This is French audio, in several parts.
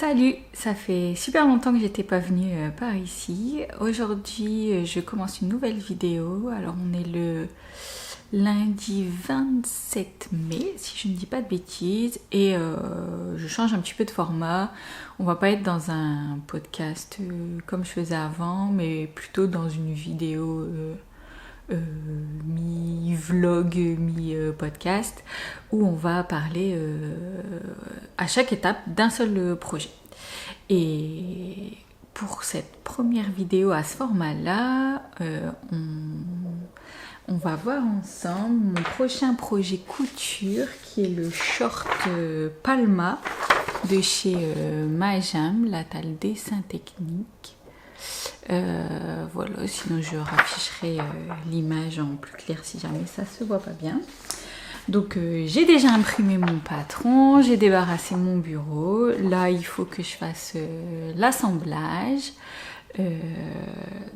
Salut, ça fait super longtemps que j'étais pas venue par ici. Aujourd'hui, je commence une nouvelle vidéo. Alors, on est le lundi 27 mai, si je ne dis pas de bêtises, et je change un petit peu de format. On va pas être dans un podcast comme je faisais avant, mais plutôt dans une vidéo mi-vlog, mi-podcast, où on va parler à chaque étape d'un seul projet. Et pour cette première vidéo à ce format-là, on va voir ensemble mon prochain projet couture qui est le short Palma de chez Majam, la taille dessin technique. Voilà, sinon je rafficherai l'image en plus clair si jamais ça se voit pas bien. Donc j'ai déjà imprimé mon patron, j'ai débarrassé mon bureau. Là il faut que je fasse l'assemblage.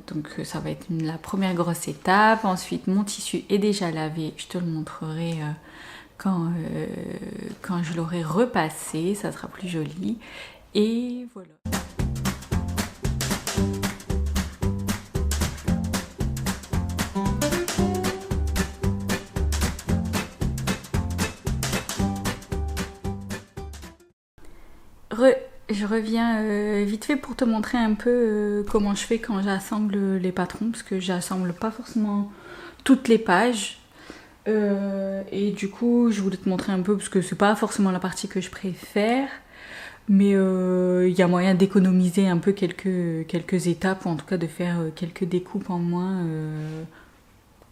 Donc ça va être la première grosse étape. Ensuite mon tissu est déjà lavé, je te le montrerai quand je l'aurai repassé, ça sera plus joli. Et voilà. Je reviens vite fait pour te montrer un peu comment je fais quand j'assemble les patrons, parce que j'assemble pas forcément toutes les pages. Et du coup, je voulais te montrer un peu, parce que c'est pas forcément la partie que je préfère, mais il y a moyen d'économiser un peu quelques étapes, ou en tout cas de faire quelques découpes en moins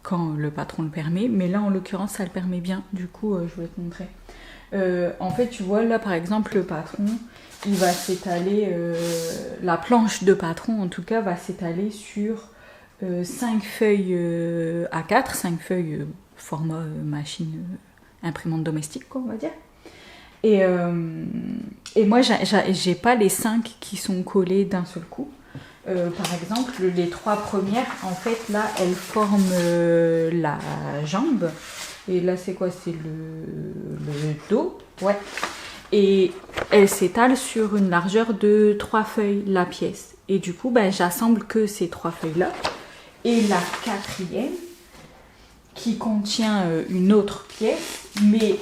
quand le patron le permet. Mais là, en l'occurrence, ça le permet bien, du coup, je voulais te montrer. En fait, tu vois, là, par exemple, le patron, il va s'étaler, la planche de patron, en tout cas, va s'étaler sur 5 feuilles A4, 5 feuilles format machine imprimante domestique, quoi, on va dire. Et moi, j'ai pas les 5 qui sont collées d'un seul coup. Par exemple, les 3 premières, en fait, là, elles forment la jambe. Et là, c'est quoi? C'est le dos. Ouais. Et elle s'étale sur une largeur de 3 feuilles la pièce. Et du coup, j'assemble que ces 3 feuilles-là. Et la 4e, qui contient une autre pièce, mais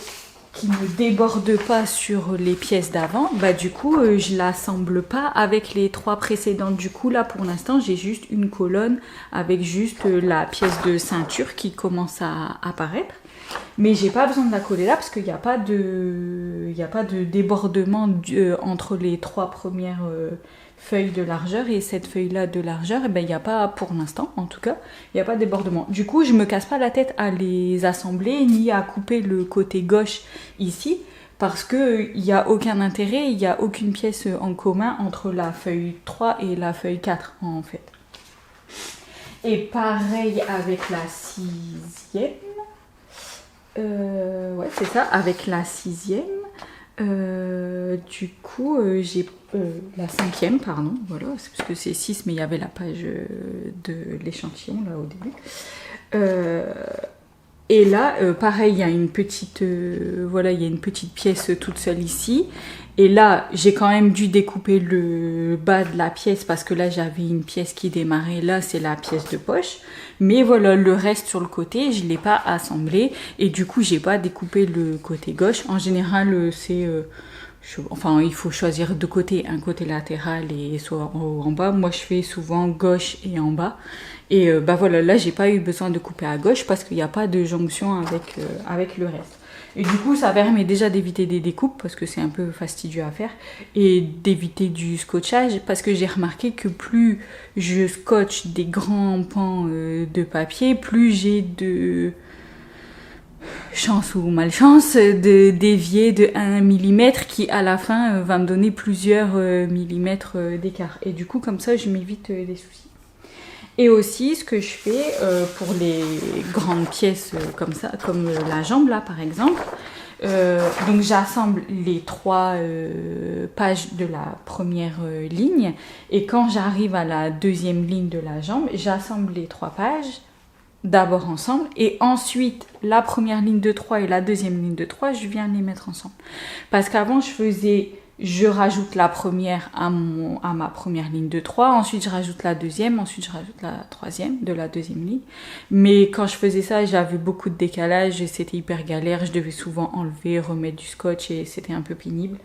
qui ne déborde pas sur les pièces d'avant, du coup, je l'assemble pas avec les 3 précédentes. Du coup, là, pour l'instant, j'ai juste une colonne avec juste la pièce de ceinture qui commence à apparaître. Mais j'ai pas besoin de la coller là parce qu'il n'y a pas de débordement entre les 3 premières feuilles de largeur et cette feuille-là de largeur. Et il n'y a pas, pour l'instant en tout cas, il n'y a pas de débordement. Du coup, je me casse pas la tête à les assembler ni à couper le côté gauche ici parce qu'il n'y a aucun intérêt, il n'y a aucune pièce en commun entre la feuille 3 et la feuille 4 en fait. Et pareil avec la 6e. Ouais, c'est ça, avec la 6e. Du coup, j'ai la 5e, pardon, voilà, c'est parce que c'est 6, mais il y avait la page de l'échantillon là au début. Et là, pareil, il y a une petite, voilà, il y a une petite pièce toute seule ici. Et là, j'ai quand même dû découper le bas de la pièce parce que là, j'avais une pièce qui démarrait. Là, c'est la pièce de poche. Mais voilà, le reste sur le côté, je ne l'ai pas assemblé. Et du coup, j'ai pas découpé le côté gauche. En général, c'est... enfin, il faut choisir 2 côtés. Un côté latéral et soit en haut ou en bas. Moi, je fais souvent gauche et en bas. Et voilà, là, j'ai pas eu besoin de couper à gauche parce qu'il n'y a pas de jonction avec le reste. Et du coup, ça permet déjà d'éviter des découpes parce que c'est un peu fastidieux à faire et d'éviter du scotchage parce que j'ai remarqué que plus je scotche des grands pans de papier, plus j'ai de chance ou malchance de dévier de 1 mm qui à la fin va me donner plusieurs millimètres d'écart. Et du coup, comme ça, je m'évite des soucis. Et aussi, ce que je fais pour les grandes pièces comme ça, comme la jambe là par exemple, donc j'assemble les 3 pages de la première ligne et quand j'arrive à la 2e ligne de la jambe, j'assemble les 3 pages d'abord ensemble et ensuite la première ligne de 3 et la deuxième ligne de 3, je viens les mettre ensemble. Parce qu'avant, je faisais je rajoute la première à ma première ligne de 3, ensuite je rajoute la deuxième, ensuite je rajoute la troisième de la deuxième ligne. Mais quand je faisais ça, j'avais beaucoup de décalage et c'était hyper galère, je devais souvent enlever, remettre du scotch et c'était un peu pénible.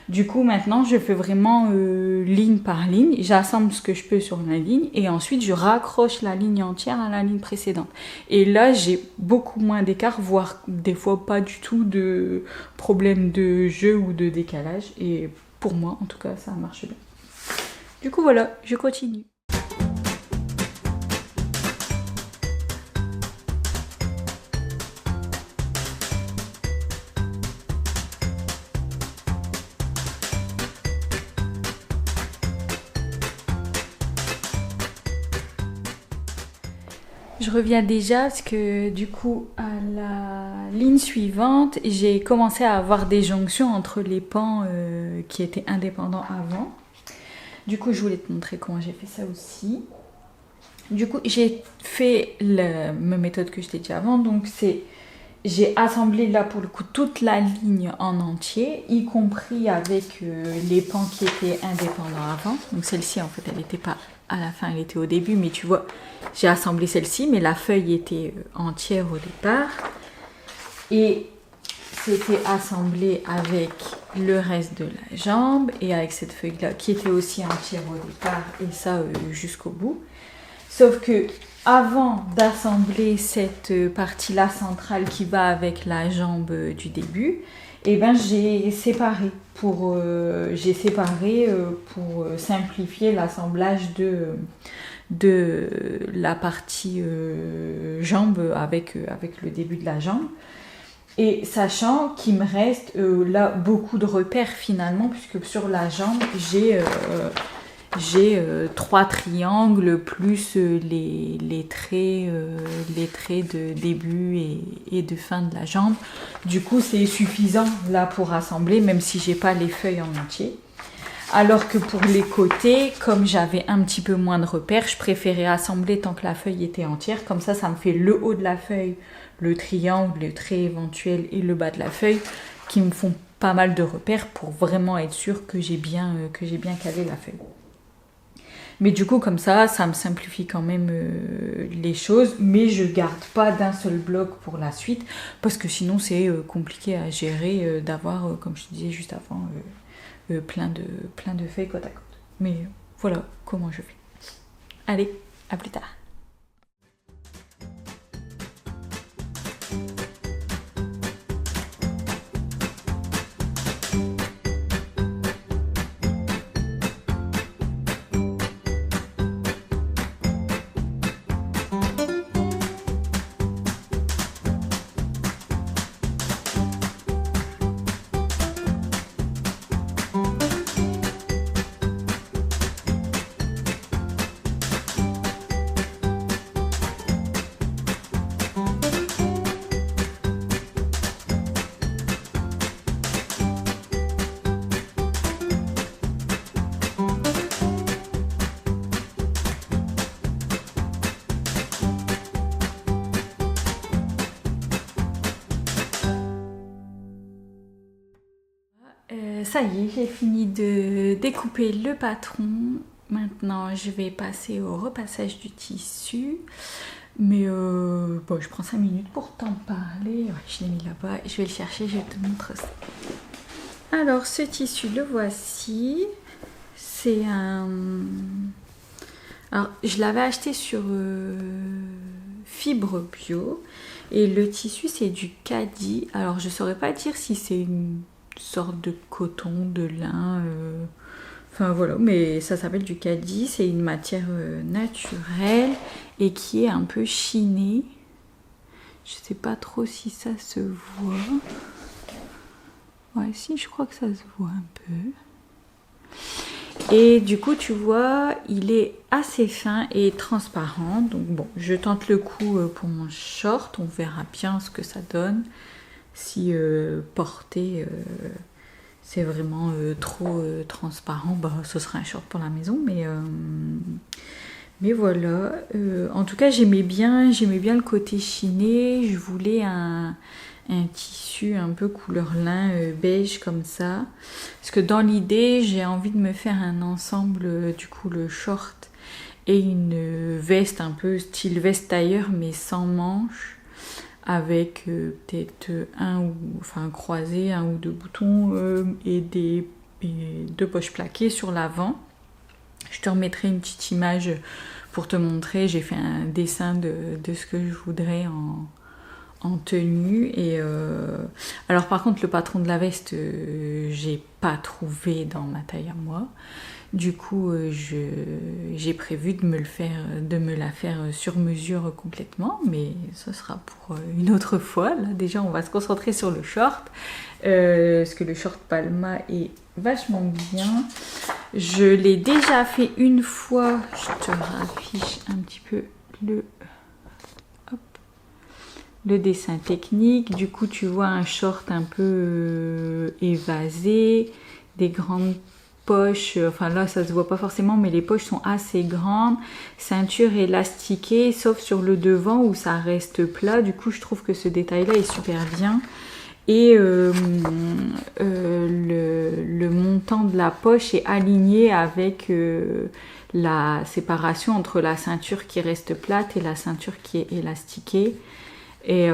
Du coup maintenant je fais vraiment ligne par ligne, j'assemble ce que je peux sur la ligne et ensuite je raccroche la ligne entière à la ligne précédente. Et là j'ai beaucoup moins d'écart, voire des fois pas du tout de problème de jeu ou de décalage. Et pour moi en tout cas ça marche bien. Du coup voilà, je continue. Je reviens déjà parce que du coup à la ligne suivante j'ai commencé à avoir des jonctions entre les pans qui étaient indépendants avant. Du coup je voulais te montrer comment j'ai fait ça aussi. Du coup j'ai fait la même méthode que je t'ai dit avant, donc c'est j'ai assemblé là pour le coup toute la ligne en entier, y compris avec les pans qui étaient indépendants avant. Donc celle-ci en fait elle n'était pas à la fin, elle était au début, mais tu vois, j'ai assemblé celle-ci, mais la feuille était entière au départ. Et c'était assemblé avec le reste de la jambe et avec cette feuille-là qui était aussi entière au départ et ça jusqu'au bout. Sauf que avant d'assembler cette partie-là centrale qui va avec la jambe du début, eh ben, j'ai séparé pour simplifier l'assemblage de la partie jambe avec le début de la jambe. Et sachant qu'il me reste là beaucoup de repères finalement, puisque sur la jambe j'ai 3 triangles plus les traits de début et de fin de la jambe. Du coup c'est suffisant là pour assembler, même si j'ai pas les feuilles en entier. Alors que pour les côtés, comme j'avais un petit peu moins de repères, je préférais assembler tant que la feuille était entière. Comme ça me fait le haut de la feuille, le triangle, le trait éventuel et le bas de la feuille qui me font pas mal de repères pour vraiment être sûr que j'ai bien calé la feuille. Mais du coup comme ça me simplifie quand même les choses, mais je garde pas d'un seul bloc pour la suite parce que sinon c'est compliqué à gérer d'avoir, comme je te disais juste avant, plein de feuilles côte à côte. Mais voilà comment je fais. Allez, à plus tard. Ça y est, j'ai fini de découper le patron. Maintenant, je vais passer au repassage du tissu. Mais bon, je prends 5 minutes pour t'en parler. Ouais, je l'ai mis là-bas. Je vais le chercher, je te montre ça. Alors, ce tissu, le voici. C'est un... Alors, je l'avais acheté sur Fibre Bio. Et le tissu, c'est du Kadi. Alors, je saurais pas dire si c'est une sorte de coton, de lin, enfin voilà, mais ça s'appelle du Kadi, c'est une matière naturelle et qui est un peu chinée. Je sais pas trop si ça se voit. Ouais, si, je crois que ça se voit un peu. Et du coup, tu vois, il est assez fin et transparent. Donc bon, je tente le coup pour mon short, on verra bien ce que ça donne. Si porter c'est vraiment trop transparent, bah, ce sera un short pour la maison, mais voilà. En tout cas j'aimais bien le côté chiné. Je voulais un un tissu un peu couleur lin beige comme ça. Parce que dans l'idée, j'ai envie de me faire un ensemble, du coup le short et une veste un peu style veste tailleur mais sans manches. Avec peut-être croisé, un ou deux boutons et deux poches plaquées sur l'avant. Je te remettrai une petite image pour te montrer. J'ai fait un dessin de ce que je voudrais en tenue. Et alors par contre le patron de la veste, j'ai pas trouvé dans ma taille à moi. Du coup, j'ai prévu de me la faire sur mesure complètement, mais ce sera pour une autre fois. Là, déjà, on va se concentrer sur le short, parce que le short Palma est vachement bien. Je l'ai déjà fait une fois. Je te raffiche un petit peu le dessin technique. Du coup, tu vois un short un peu évasé, des grandes poches, enfin là ça se voit pas forcément mais les poches sont assez grandes, ceinture élastiquée sauf sur le devant où ça reste plat. Du coup je trouve que ce détail là est super bien et le montant de la poche est aligné avec la séparation entre la ceinture qui reste plate et la ceinture qui est élastiquée. Et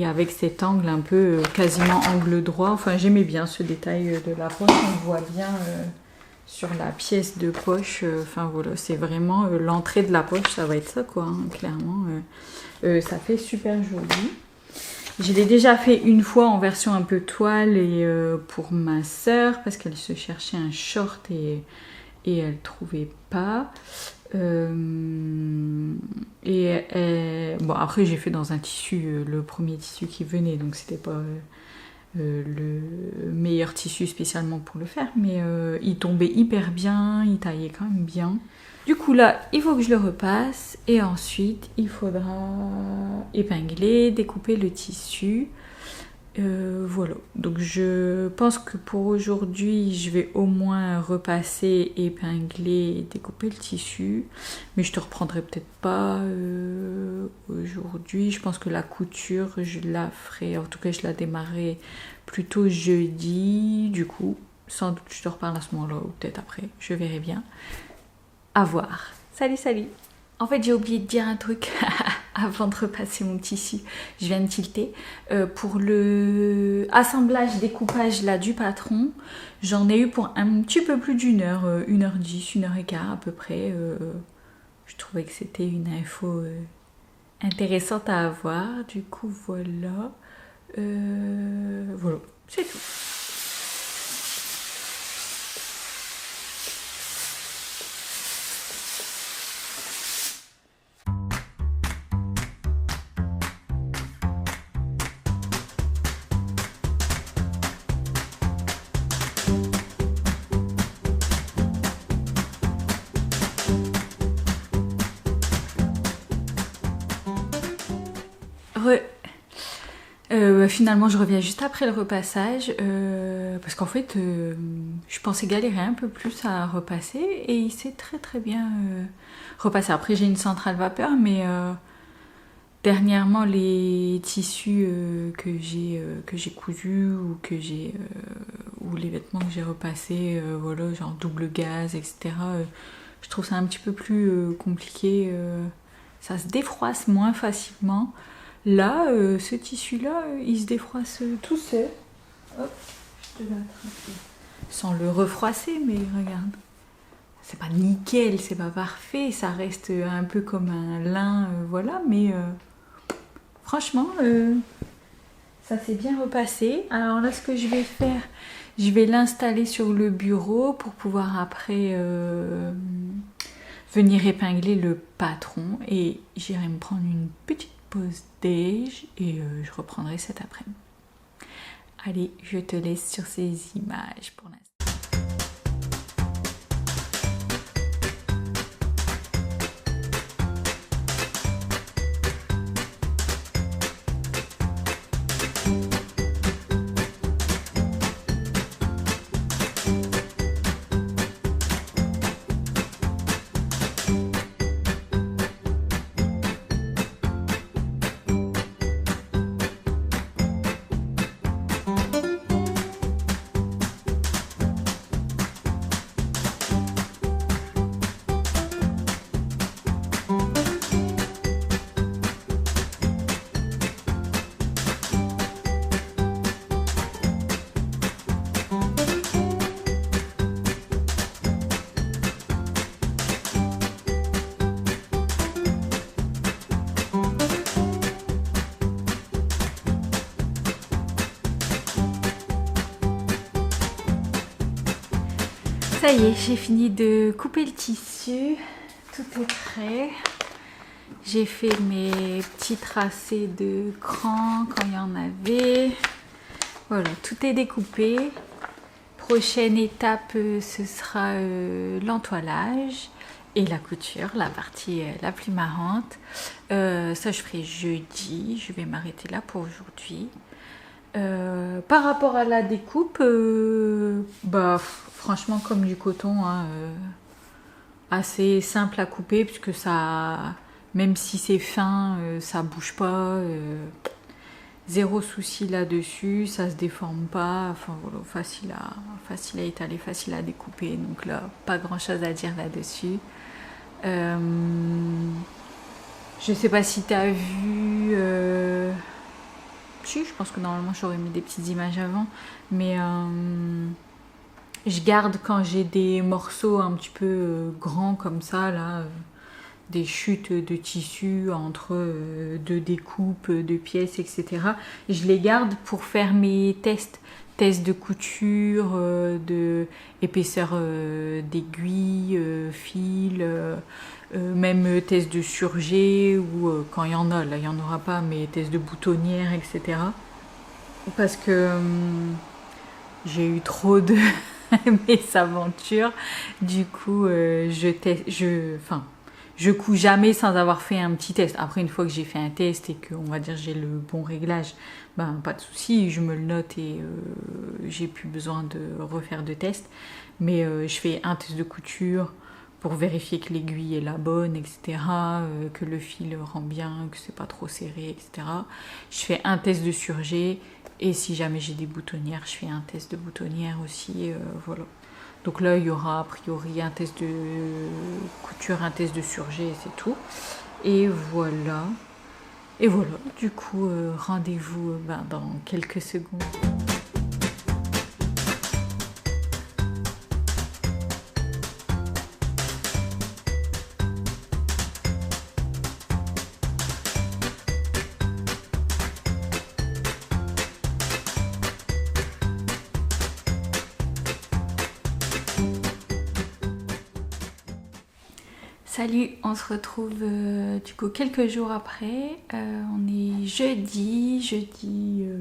avec cet angle un peu quasiment angle droit, enfin j'aimais bien ce détail de la poche, on voit bien sur la pièce de poche, enfin voilà, c'est vraiment l'entrée de la poche, ça va être ça quoi, hein, clairement, ça fait super joli. Je l'ai déjà fait une fois en version un peu toile et pour ma sœur parce qu'elle se cherchait un short et elle trouvait pas. Bon après j'ai fait dans un tissu, le premier tissu qui venait, donc c'était pas le meilleur tissu spécialement pour le faire, mais il tombait hyper bien, il taillait quand même bien. Du coup là il faut que je le repasse et ensuite il faudra épingler, découper le tissu. Voilà, donc je pense que pour aujourd'hui je vais au moins repasser, épingler et découper le tissu, mais je te reprendrai peut-être pas aujourd'hui. Je pense que la couture je la ferai, en tout cas je la démarrerai plutôt jeudi, du coup sans doute je te reparle à ce moment là ou peut-être après, je verrai bien, à voir. Salut. En fait, j'ai oublié de dire un truc avant de repasser mon tissu. Je viens de tilter. Pour le assemblage, découpage là du patron, j'en ai eu pour un petit peu plus d'une heure, 1h10, 1h15 à peu près. Je trouvais que c'était une info intéressante à avoir. Du coup, voilà. Voilà, c'est tout. Finalement je reviens juste après le repassage parce qu'en fait je pensais galérer un peu plus à repasser et il s'est très bien repassé. Après j'ai une centrale vapeur mais dernièrement les tissus que j'ai cousus ou ou les vêtements que j'ai repassés, voilà, genre double gaze etc, je trouve ça un petit peu plus compliqué, ça se défroisse moins facilement. Là, ce tissu-là, il se défroisse tout seul. Hop, je te l'attrape. Sans le refroisser, mais regarde. C'est pas nickel, c'est pas parfait, ça reste un peu comme un lin, voilà, mais franchement, ça s'est bien repassé. Alors là, ce que je vais faire, je vais l'installer sur le bureau pour pouvoir après venir épingler le patron et j'irai me prendre une petite pause déj et je reprendrai cet après-midi. Allez, je te laisse sur ces images pour l'instant. Ça y est, j'ai fini de couper le tissu. Tout est prêt. J'ai fait mes petits tracés de cran quand il y en avait. Voilà, tout est découpé. Prochaine étape, ce sera l'entoilage et la couture, la partie la plus marrante. Ça, je ferai jeudi. Je vais m'arrêter là pour aujourd'hui. Par rapport à la découpe, bah franchement comme du coton, hein, assez simple à couper puisque ça, même si c'est fin, ça bouge pas, zéro souci là-dessus, ça se déforme pas, enfin voilà, facile à étaler, facile à découper, donc là pas grand chose à dire là-dessus. Je sais pas si tu as vu. Si, je pense que normalement j'aurais mis des petites images avant, mais je garde quand j'ai des morceaux un petit peu grands comme ça, là, des chutes de tissu entre deux découpes, de pièces, etc. Je les garde pour faire mes tests de couture, de épaisseur d'aiguille, fil, même tests de surjet ou quand il y en a, là il n'y en aura pas, mais tests de boutonnière, etc. Parce que j'ai eu trop de mésaventures, du coup je couds jamais sans avoir fait un petit test. Après, une fois que j'ai fait un test et que, on va dire, j'ai le bon réglage, ben pas de souci, je me le note et j'ai plus besoin de refaire de test. Mais je fais un test de couture pour vérifier que l'aiguille est la bonne, etc., que le fil rend bien, que c'est pas trop serré, etc. Je fais un test de surjet et si jamais j'ai des boutonnières, je fais un test de boutonnière aussi, voilà. Donc là, il y aura a priori un test de couture, un test de surjet et c'est tout. Et voilà. Et voilà, du coup, rendez-vous dans quelques secondes. Salut, on se retrouve du coup quelques jours après. On est jeudi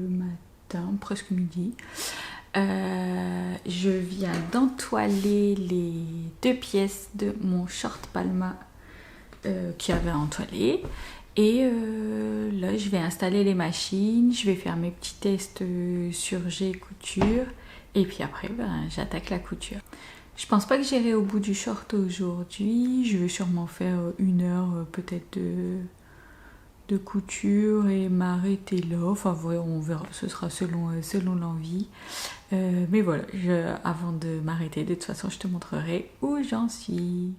matin, presque midi. Je viens d'entoiler les 2 pièces de mon short Palma qui avait entoilé. Et là, je vais installer les machines, je vais faire mes petits tests surjet couture. Et puis après, j'attaque la couture. Je pense pas que j'irai au bout du short aujourd'hui. Je vais sûrement faire 1 heure peut-être de couture et m'arrêter là. Enfin, ouais, on verra, ce sera selon l'envie. Mais voilà, avant de m'arrêter, de toute façon, je te montrerai où j'en suis.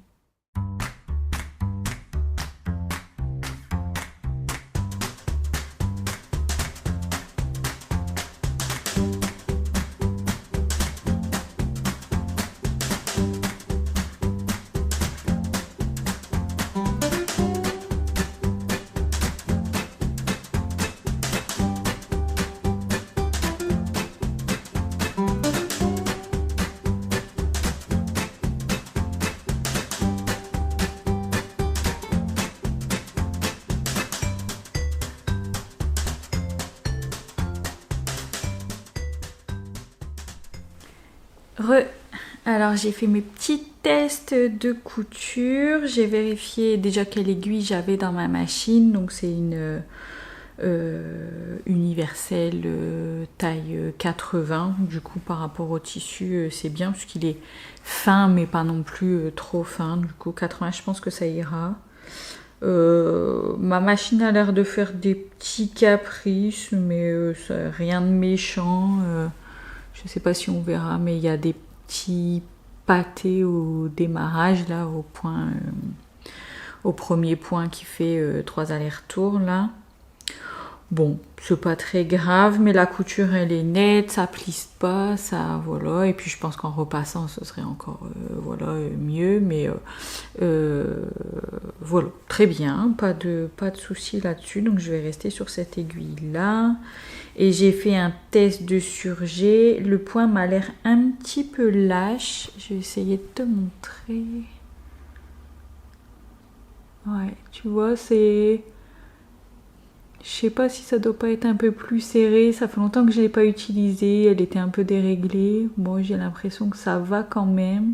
Alors j'ai fait mes petits tests de couture, j'ai vérifié déjà quelle aiguille j'avais dans ma machine, donc c'est une universelle taille 80, du coup par rapport au tissu c'est bien parce qu'il est fin mais pas non plus trop fin, du coup 80 je pense que ça ira. Ma machine a l'air de faire des petits caprices mais rien de méchant, je sais pas si on verra mais il y a des petits pâtés au démarrage là au point au premier point qui fait 3 allers-retours là. Bon, c'est pas très grave, mais la couture elle est nette, ça plisse pas, ça voilà. Et puis je pense qu'en repassant ce serait encore voilà mieux, mais voilà, très bien, pas de souci là-dessus. Donc je vais rester sur cette aiguille là. Et j'ai fait un test de surjet. Le point m'a l'air un petit peu lâche. Je vais essayer de te montrer. Ouais, tu vois, c'est... Je sais pas si ça doit pas être un peu plus serré. Ça fait longtemps que je l'ai pas utilisé. Elle était un peu déréglée. Bon, j'ai l'impression que ça va quand même.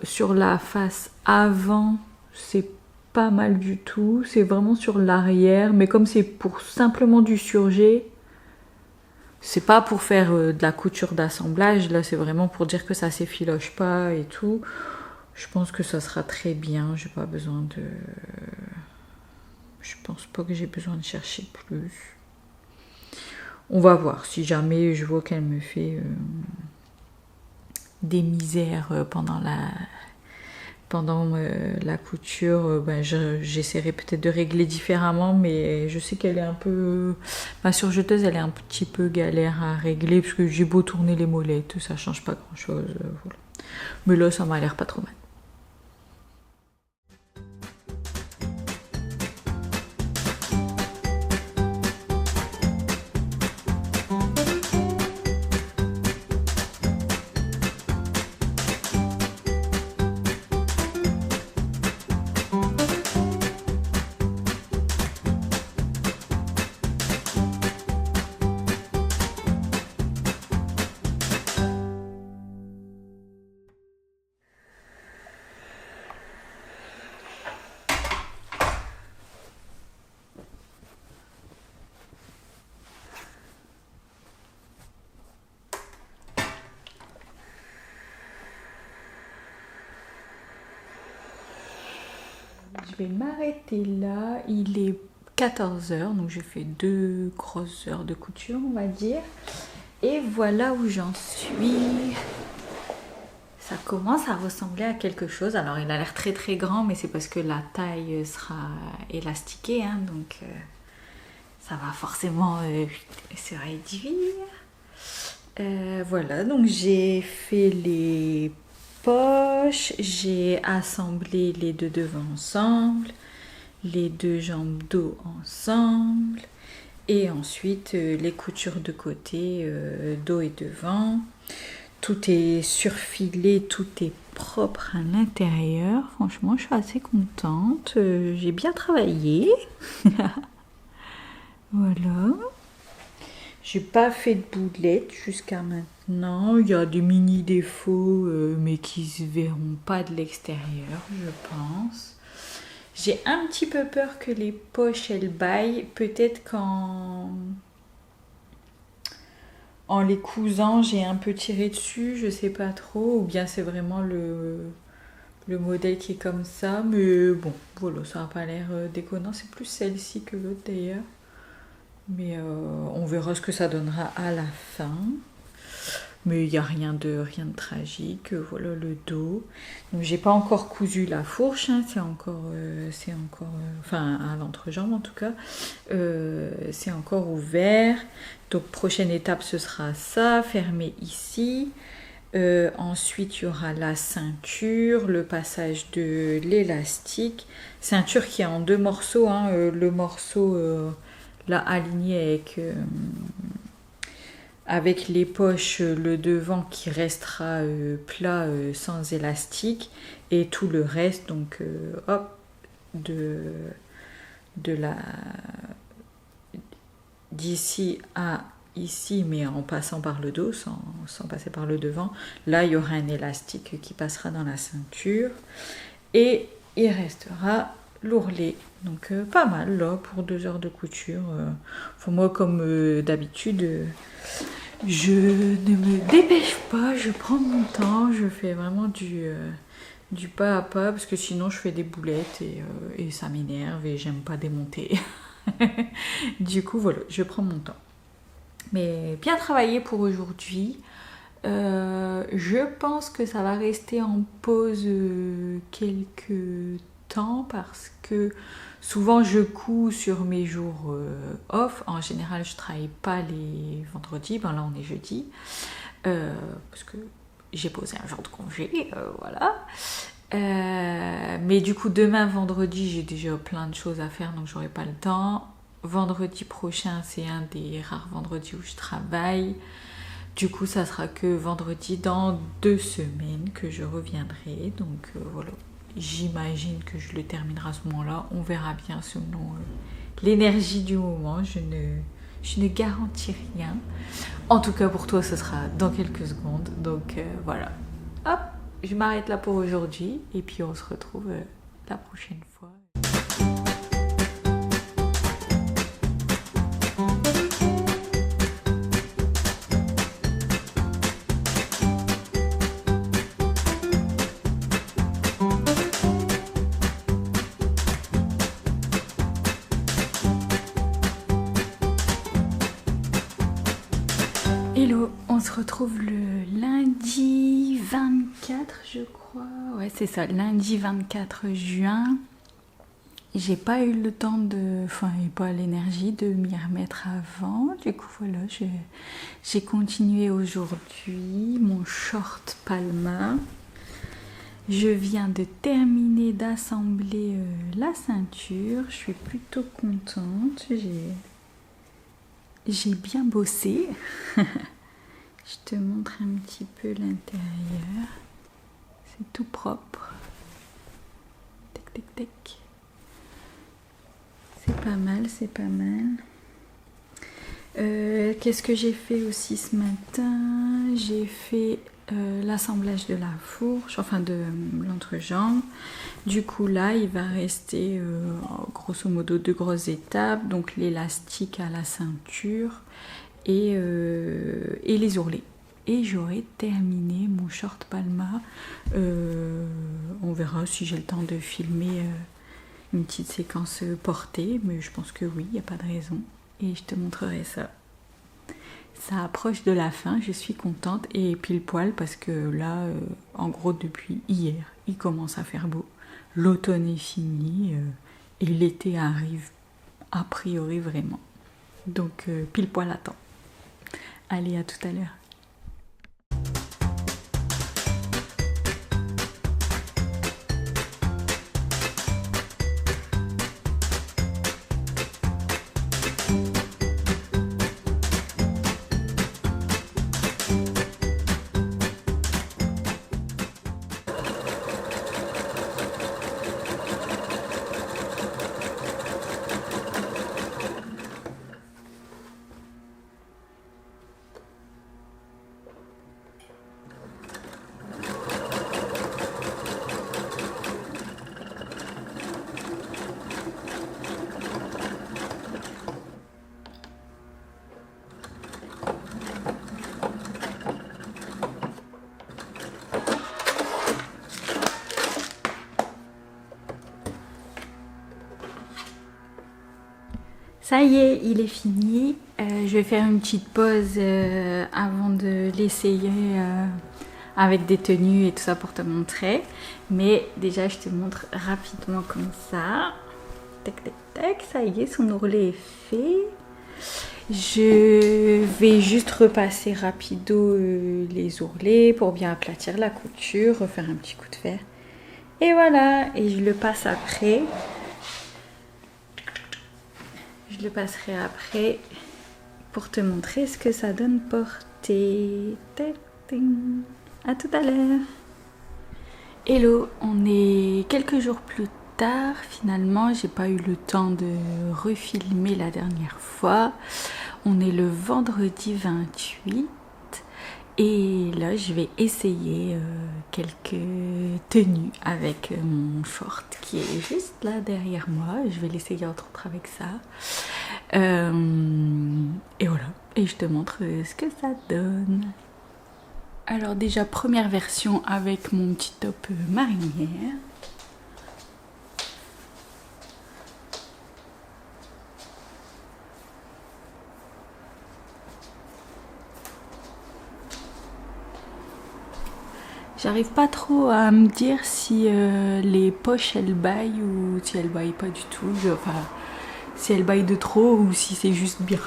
Sur la face avant, c'est pas mal du tout. C'est vraiment sur l'arrière. Mais comme c'est pour simplement du surjet, c'est pas pour faire de la couture d'assemblage. Là, c'est vraiment pour dire que ça s'effiloche pas et tout. Je pense que ça sera très bien. J'ai pas besoin de... Je pense pas que j'ai besoin de chercher plus. On va voir. Si jamais je vois qu'elle me fait des misères pendant la couture, ben j'essaierai peut-être de régler différemment, mais je sais qu'elle est un peu... Ma surjeteuse, elle est un petit peu galère à régler, parce que j'ai beau tourner les molettes, ça change pas grand-chose. Voilà. Mais là, ça m'a l'air pas trop mal. Je vais m'arrêter là. Il est 14h, donc j'ai fait 2 grosses heures de couture, on va dire. Et voilà où j'en suis. Ça commence à ressembler à quelque chose. Alors il a l'air très très grand, mais c'est parce que la taille sera élastiquée, hein, donc ça va forcément se réduire. Voilà, donc j'ai fait les poches, j'ai assemblé les deux devants ensemble, les deux jambes dos ensemble, et ensuite les coutures de côté, dos et devant. Tout est surfilé, tout est propre à l'intérieur. Franchement, je suis assez contente. J'ai bien travaillé. Voilà. J'ai pas fait de boulettes jusqu'à maintenant. Il y a des mini défauts, mais qui se verront pas de l'extérieur, je pense. J'ai un petit peu peur que les poches elles baillent. Peut-être qu'en les cousant, j'ai un peu tiré dessus, je sais pas trop. Ou bien c'est vraiment le modèle qui est comme ça. Mais bon, voilà, ça n'a pas l'air déconnant. C'est plus celle-ci que l'autre d'ailleurs. Mais on verra ce que ça donnera à la fin. Mais il n'y a rien de tragique. Voilà le dos. Donc j'ai pas encore cousu la fourche, hein, c'est encore enfin à l'entrejambe en tout cas. C'est encore ouvert. Donc prochaine étape ce sera ça, fermé ici. Ensuite il y aura la ceinture, le passage de l'élastique. Ceinture qui est en 2 morceaux, hein, le morceau là aligné avec les poches, le devant qui restera plat sans élastique, et tout le reste donc hop de la d'ici à ici, mais en passant par le dos sans passer par le devant. Là il y aura un élastique qui passera dans la ceinture, et il restera l'ourlet. Donc pas mal là pour 2 heures de couture. Moi comme d'habitude, je ne me dépêche pas, je prends mon temps, je fais vraiment du pas à pas, parce que sinon je fais des boulettes et ça m'énerve et j'aime pas démonter. Du coup voilà, je prends mon temps. Mais bien travaillé pour aujourd'hui. Je pense que ça va rester en pause quelques temps, parce que Souvent je couds sur mes jours off. En général je travaille pas les vendredis, ben là on est jeudi. Parce que j'ai posé un jour de congé, voilà. Mais du coup demain vendredi j'ai déjà plein de choses à faire donc j'aurai pas le temps. Vendredi prochain c'est un des rares vendredis où je travaille. Du coup ça sera que vendredi dans 2 semaines que je reviendrai. Donc voilà, j'imagine que je le terminerai à ce moment-là. On verra bien selon l'énergie du moment. Je ne garantis rien. En tout cas pour toi ce sera dans quelques secondes. Donc voilà. Hop, je m'arrête là pour aujourd'hui et puis on se retrouve la prochaine fois. Hello, on se retrouve le lundi 24 je crois. Ouais c'est ça, lundi 24 juin. J'ai pas eu le temps et pas l'énergie de m'y remettre avant. Du coup voilà, j'ai continué aujourd'hui mon short Palma. Je viens de terminer d'assembler la ceinture. Je suis plutôt contente. J'ai bien bossé. Je te montre un petit peu l'intérieur. C'est tout propre. Tac, tac, tac. C'est pas mal, c'est pas mal. Qu'est-ce que j'ai fait aussi ce matin? J'ai fait l'assemblage de la fourche, enfin de l'entrejambe. Du coup là, il va rester grosso modo 2 grosses étapes. Donc l'élastique à la ceinture et les ourlets. Et j'aurai terminé mon short Palma. On verra si j'ai le temps de filmer une petite séquence portée, mais je pense que oui, il n'y a pas de raison. Et je te montrerai ça. Ça approche de la fin, je suis contente et pile poil parce que là, en gros depuis hier, il commence à faire beau. L'automne est fini et l'été arrive a priori vraiment. Donc pile poil à temps. Allez, à tout à l'heure. Ça y est, il est fini. Je vais faire une petite pause avant de l'essayer avec des tenues et tout ça pour te montrer. Mais déjà, je te montre rapidement comme ça. Tac, tac, tac. Ça y est, son ourlet est fait. Je vais juste repasser rapido les ourlets pour bien aplatir la couture, refaire un petit coup de fer. Et voilà, et je le passe après. Je le passerai après pour te montrer ce que ça donne porté. À tout à l'heure. Hello, on est quelques jours plus tard. Finalement, j'ai pas eu le temps de refilmer la dernière fois. On est le vendredi 28. Et là, je vais essayer quelques tenues avec mon short qui est juste là derrière moi. Je vais l'essayer entre autres avec ça. Et voilà. Et je te montre ce que ça donne. Alors déjà, première version avec mon petit top marinière. J'arrive pas trop à me dire si les poches elles baillent ou si elles baillent pas du tout. Enfin, si elles baillent de trop ou si c'est juste bien.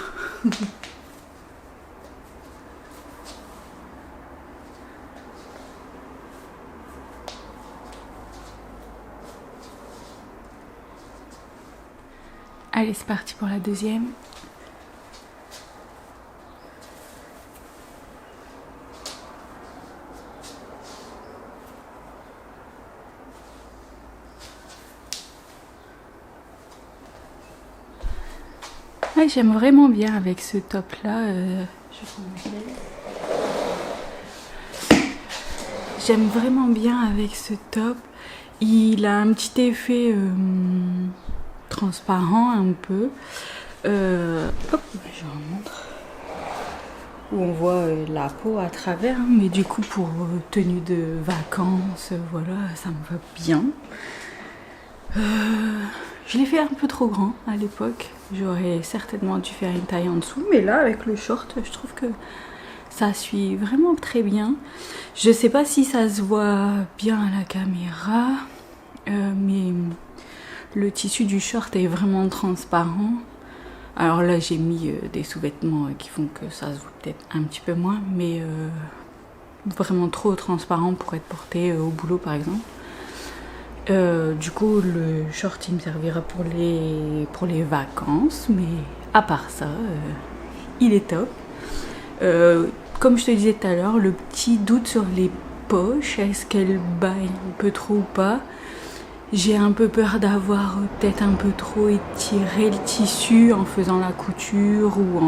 Allez, c'est parti pour la deuxième. Ouais, j'aime vraiment bien avec ce top là. J'aime vraiment bien avec ce top. Il a un petit effet transparent un peu. Hop, je vous montre. Où on voit la peau à travers, hein, mais du coup pour tenue de vacances, voilà, ça me va bien. Je l'ai fait un peu trop grand à l'époque. J'aurais certainement dû faire une taille en dessous, mais là avec le short, je trouve que ça suit vraiment très bien. Je sais pas si ça se voit bien à la caméra, mais le tissu du short est vraiment transparent. Alors là j'ai mis des sous-vêtements qui font que ça se voit peut-être un petit peu moins, mais vraiment trop transparent pour être porté au boulot par exemple. Du coup le short il me servira pour les vacances, mais à part ça il est top. Comme je te disais tout à l'heure, le petit doute sur les poches, est-ce qu'elles baillent un peu trop ou pas? J'ai un peu peur d'avoir peut-être un peu trop étiré le tissu en faisant la couture ou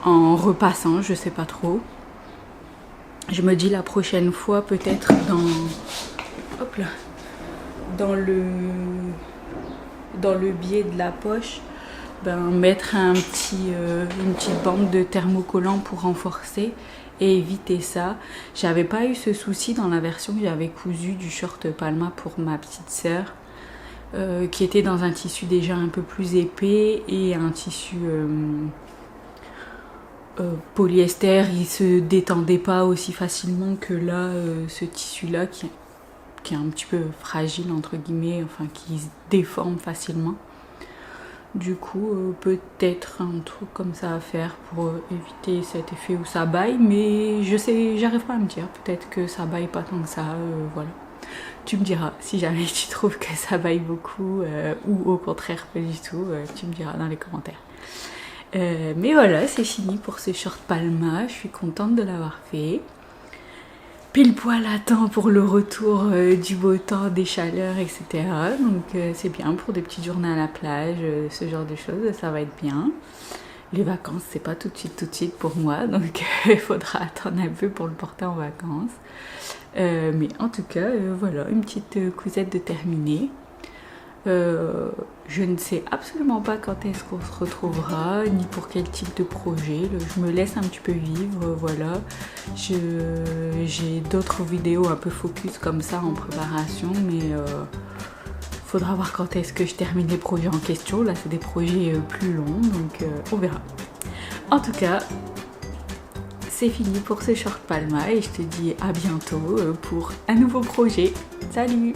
en repassant, je sais pas trop. Je me dis la prochaine fois peut-être hop là, dans le biais de la poche, mettre une petite bande de thermocollant pour renforcer et éviter ça. J'avais pas eu ce souci dans la version que j'avais cousue du short Palma pour ma petite sœur, qui était dans un tissu déjà un peu plus épais et un tissu polyester. Il se détendait pas aussi facilement que là, ce tissu là qui est un petit peu fragile entre guillemets, enfin qui se déforme facilement. Du coup, peut-être un truc comme ça à faire pour éviter cet effet où ça baille, mais j'arrive pas à me dire, peut-être que ça baille pas tant que ça, voilà. Tu me diras si jamais tu trouves que ça baille beaucoup ou au contraire pas du tout, tu me diras dans les commentaires. Mais voilà, c'est fini pour ce short Palma, je suis contente de l'avoir fait. Pile poil à temps pour le retour du beau temps, des chaleurs, etc. Donc c'est bien pour des petites journées à la plage, ce genre de choses, ça va être bien. Les vacances, c'est pas tout de suite pour moi, donc il faudra attendre un peu pour le porter en vacances. Mais en tout cas, voilà, une petite cousette de terminée. Je ne sais absolument pas quand est-ce qu'on se retrouvera, ni pour quel type de projet. Je me laisse un petit peu vivre, voilà. J'ai d'autres vidéos un peu focus comme ça en préparation, mais faudra voir quand est-ce que je termine les projets en question. Là, c'est des projets plus longs, donc on verra. En tout cas, c'est fini pour ce short Palma et je te dis à bientôt pour un nouveau projet. Salut!